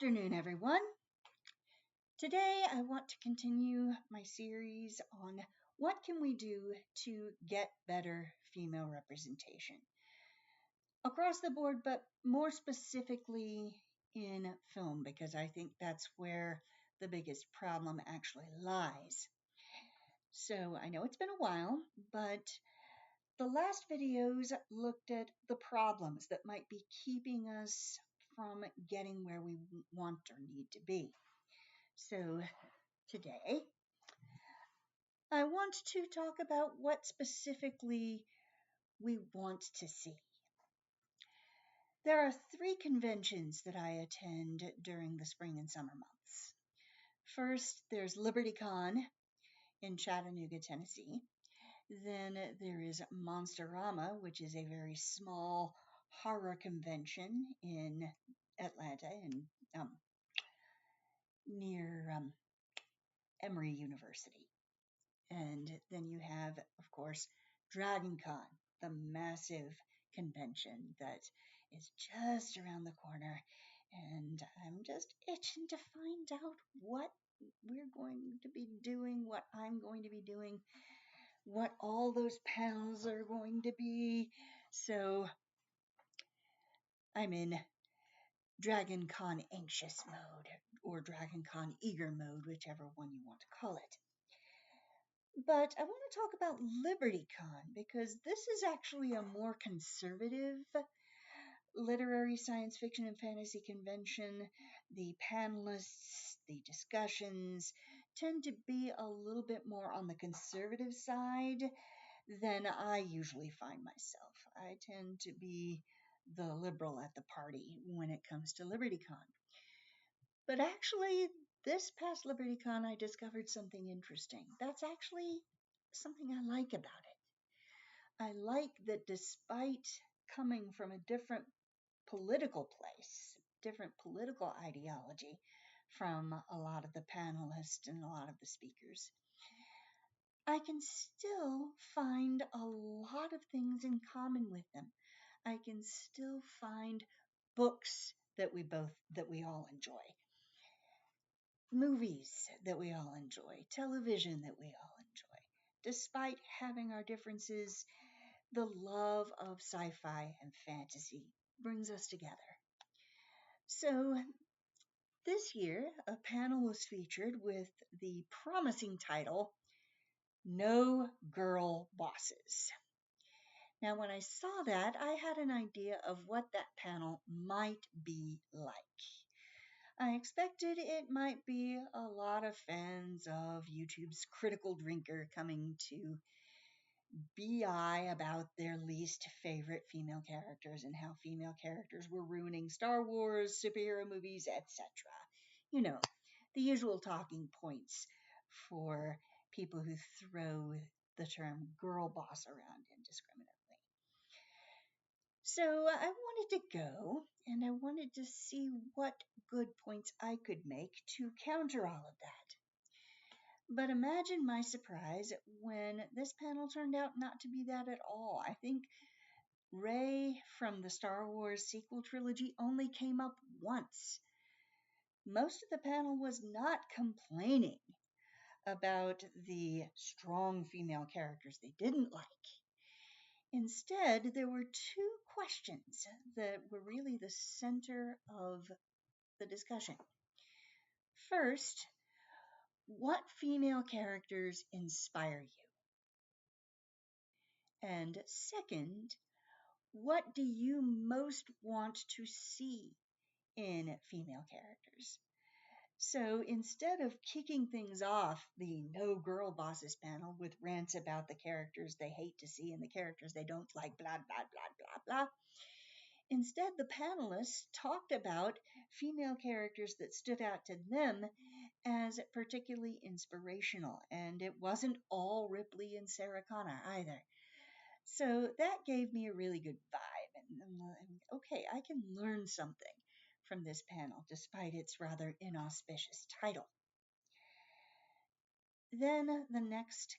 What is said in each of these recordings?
afternoon, everyone. Today I want to continue my series on what can we do to get better female representation across the board, but more specifically in film, because I think that's where the biggest problem actually lies. So I know it's been a while, but the last videos looked at the problems that might be keeping us from getting where we want or need to be. So today, I want to talk about what specifically we want to see. There are three conventions that I attend during the spring and summer months. First, there's LibertyCon in Chattanooga, Tennessee. Then there is Monsterama, which is a very small horror convention in Atlanta and near Emory University. And then you have, of course, DragonCon, the massive convention that is just around the corner. And I'm just itching to find out what we're going to be doing, what I'm going to be doing, what all those panels are going to be. So I'm in DragonCon anxious mode or DragonCon eager mode, whichever one you want to call it. But I want to talk about LibertyCon because this is actually a more conservative literary science fiction and fantasy convention. The panelists, the discussions tend to be a little bit more on the conservative side than I usually find myself. I tend to be the liberal at the party when it comes to LibertyCon. But actually, this past LibertyCon, I discovered something interesting. That's actually something I like about it. I like that despite coming from a different political place, different political ideology from a lot of the panelists and a lot of the speakers, I can still find a lot of things in common with them. I can still find books that we all enjoy, movies that we all enjoy, television that we all enjoy. Despite having our differences, the love of sci-fi and fantasy brings us together. So this year, a panel was featured with the promising title, No Girl Bosses. Now, when I saw that, I had an idea of what that panel might be like. I expected it might be a lot of fans of YouTube's Critical Drinker coming to BI about their least favorite female characters and how female characters were ruining Star Wars, superhero movies, etc. You know, the usual talking points for people who throw the term girl boss around indiscriminately. So I wanted to go and I wanted to see what good points I could make to counter all of that. But imagine my surprise when this panel turned out not to be that at all. I think Rey from the Star Wars sequel trilogy only came up once. Most of the panel was not complaining about the strong female characters they didn't like. Instead, there were two questions that were really the center of the discussion. First, what female characters inspire you? And second, what do you most want to see in female characters? So instead of kicking things off the No Girl Bosses panel with rants about the characters they hate to see and the characters they don't like, blah, blah, blah, blah, blah, instead the panelists talked about female characters that stood out to them as particularly inspirational. And it wasn't all Ripley and Sarah Connor either. So that gave me a really good vibe. And okay, I can learn something from this panel, despite its rather inauspicious title. Then the next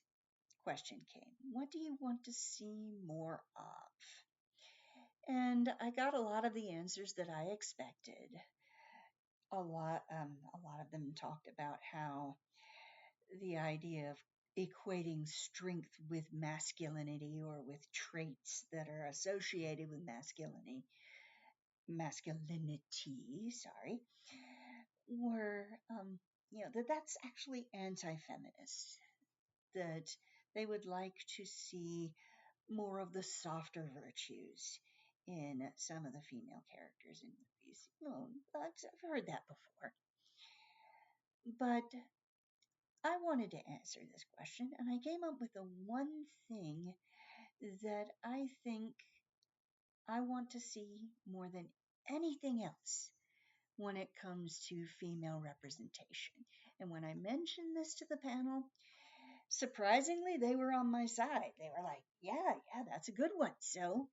question came. What do you want to see more of? And I got a lot of the answers that I expected. a lot of them talked about how the idea of equating strength with masculinity or with traits that are associated with masculinity, sorry, were that's actually anti-feminist. That they would like to see more of the softer virtues in some of the female characters in movies. No, I've heard that before. But I wanted to answer this question, and I came up with the one thing that I think I want to see more than anything else when it comes to female representation. And when I mentioned this to the panel, surprisingly, they were on my side. They were like, yeah, that's a good one. So,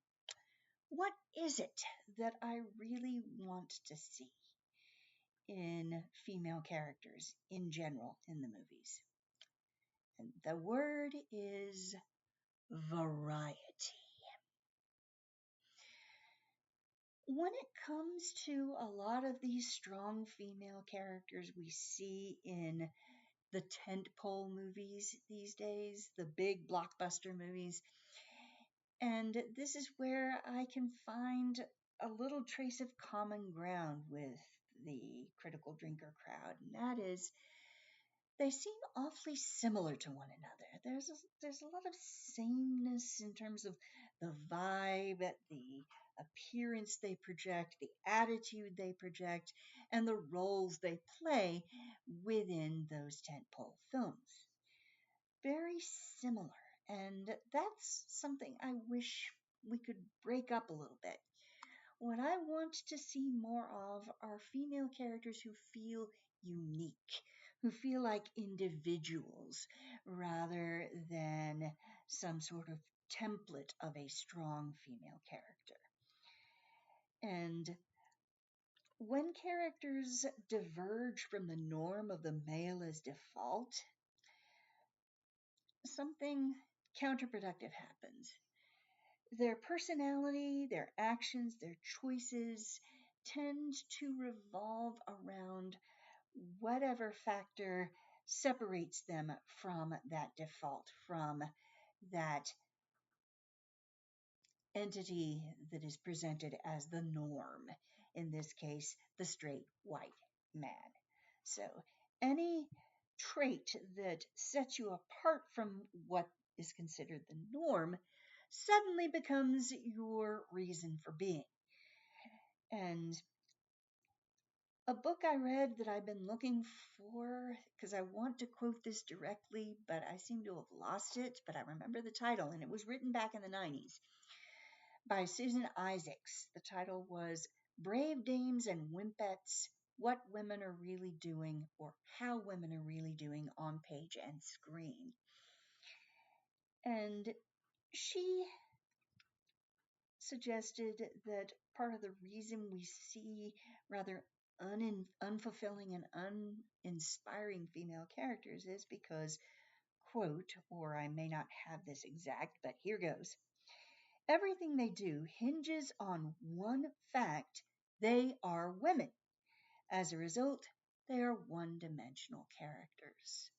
what is it that I really want to see in female characters in general in the movies? And the word is variety. When it comes to a lot of these strong female characters we see in the tentpole movies these days, the big blockbuster movies, and this is where I can find a little trace of common ground with the critical drinker crowd, and that is they seem awfully similar to one another. There's a lot of sameness in terms of the vibe, the appearance they project, the attitude they project, and the roles they play within those tentpole films. Very similar, and that's something I wish we could break up a little bit. What I want to see more of are female characters who feel unique, who feel like individuals rather than some sort of template of a strong female character. And when characters diverge from the norm of the male as default, something counterproductive happens. Their personality, their actions, their choices tend to revolve around whatever factor separates them from that default, from that entity that is presented as the norm, in this case, the straight white man. So, any trait that sets you apart from what is considered the norm suddenly becomes your reason for being. And a book I read that I've been looking for, because I want to quote this directly, but I seem to have lost it, but I remember the title, and it was written back in the 90s by Susan Isaacs. The title was Brave Dames and Wimpettes, What Women Are Really Doing, or How Women Are Really Doing on Page and Screen. And she suggested that part of the reason we see rather unfulfilling and uninspiring female characters is because, quote, or I may not have this exact, but here goes. Everything they do hinges on one fact: they are women. As a result, they are one dimensional characters.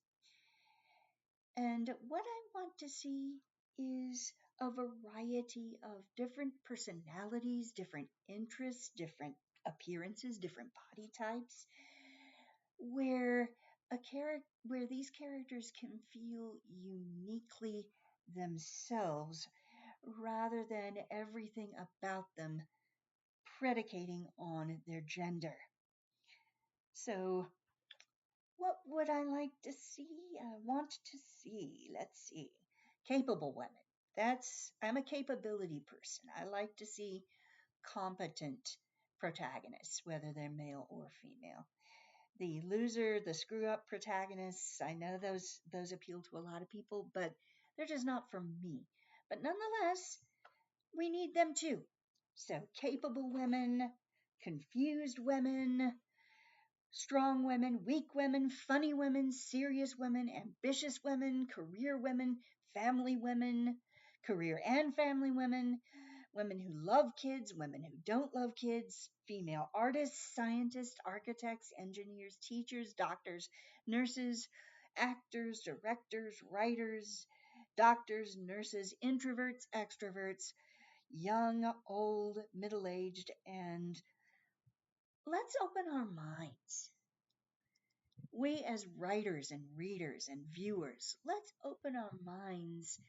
And what I want to see is a variety of different personalities, different interests, different appearances, different body types, where where these characters can feel uniquely themselves rather than everything about them predicating on their gender. So, what would I like to see? I want to see, let's see, capable women. I'm a capability person. I like to see competent protagonists, whether they're male or female. The loser, the screw up protagonists, I know those appeal to a lot of people, but they're just not for me. But nonetheless, we need them too. So capable women, confused women, strong women, weak women, funny women, serious women, ambitious women, career and family women, women who love kids, women who don't love kids, female artists, scientists, architects, engineers, teachers, doctors, nurses, actors, directors, writers, doctors, nurses, introverts, extroverts, young, old, middle aged, and let's open our minds. We, as writers and readers and viewers, let's open our minds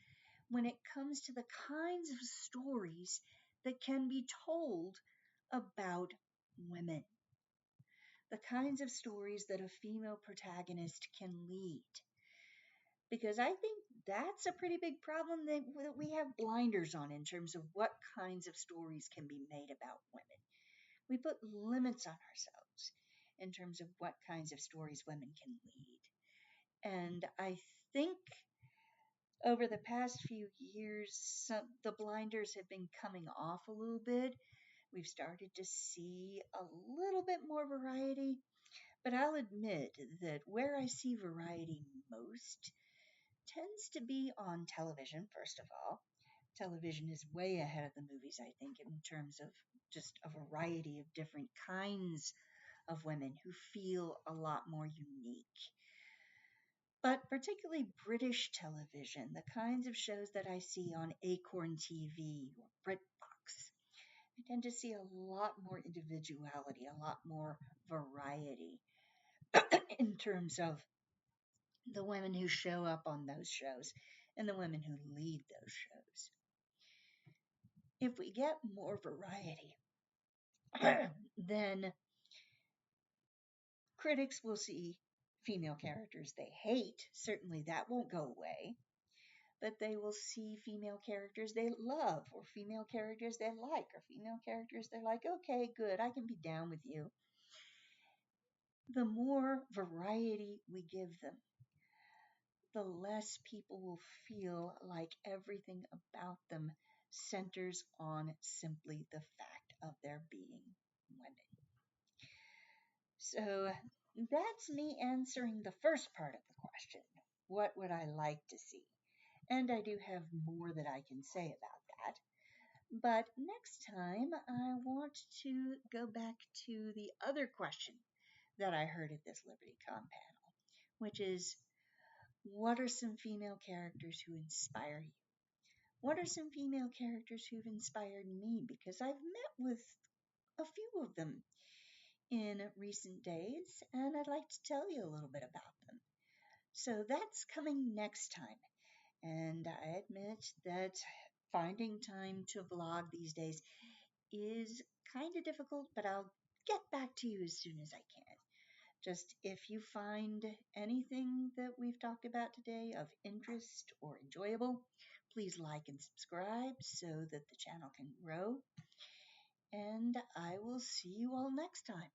when it comes to the kinds of stories that can be told about women, the kinds of stories that a female protagonist can lead. Because I think that's a pretty big problem that we have blinders on in terms of what kinds of stories can be made about women. We put limits on ourselves in terms of what kinds of stories women can lead. And I think over the past few years, the blinders have been coming off a little bit. We've started to see a little bit more variety, but I'll admit that where I see variety most tends to be on television, first of all. Television is way ahead of the movies, I think, in terms of just a variety of different kinds of women who feel a lot more unique. But particularly British television, the kinds of shows that I see on Acorn TV or BritBox, I tend to see a lot more individuality, a lot more variety in terms of the women who show up on those shows and the women who lead those shows. If we get more variety, then critics will see female characters they hate. Certainly that won't go away. But they will see female characters they love, or female characters they like, or female characters they're like, okay, good, I can be down with you. The more variety we give them, the less people will feel like everything about them centers on simply the fact of their being women. So that's me answering the first part of the question. What would I like to see? And I do have more that I can say about that. But next time, I want to go back to the other question that I heard at this LibertyCon panel, which is, what are some female characters who inspire you? What are some female characters who've inspired me? Because I've met with a few of them in recent days, and I'd like to tell you a little bit about them. So that's coming next time. And I admit that finding time to vlog these days is kind of difficult, but I'll get back to you as soon as I can. Just if you find anything that we've talked about today of interest or enjoyable, please like and subscribe so that the channel can grow. And I will see you all next time.